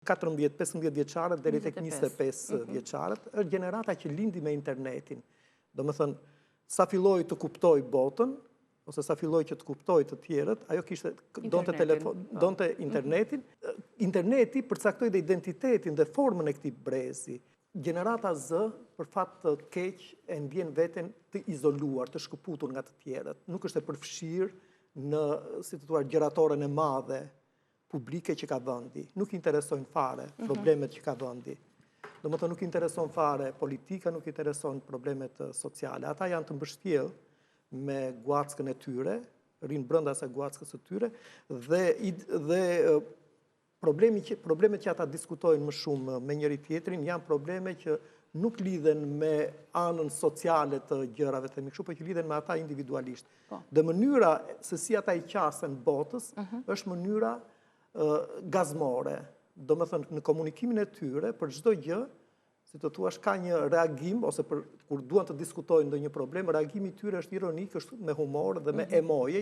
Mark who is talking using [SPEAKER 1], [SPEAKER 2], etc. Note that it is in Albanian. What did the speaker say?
[SPEAKER 1] 14-15 vjeçarët deri tek 25 vjeçarët, është gjenerata që lindi me internetin. Domethënë, sa filloi të kuptoj botën, ose sa filloi që të kuptoj të tjerët, ajo donte internetin. Interneti përcaktoi dhe identitetin dhe formën e këtij brezi. Gjenerata Z, për fat të keq, e ndjen veten të izoluar, të shkëputur nga të tjerët. Nuk është e përfshirë në, si të thuar, gjeratoren e madhe publike që ka vendi. Nuk interesojnë fare problemet që ka vendi. Domethënë nuk intereson fare politika, nuk intereson problemet sociale. Ata janë të mbështjellë me guackën e tyre, rinë brenda se guackës së tyre, dhe problemet që ata diskutojnë më shumë me njëri tjetrin janë probleme që nuk lidhen me anën sociale të gjërave të kështu, por që lidhen me ata individualisht. Dhe mënyra se si ata i qasen botës është mënyra gazmore. Domethënë në komunikimin e tyre për çdo gjë, si të thuash, ka një reagim, ose kur duan të diskutojnë ndonjë problem, reagimi i tyre është ironik, është me humor dhe me emoje,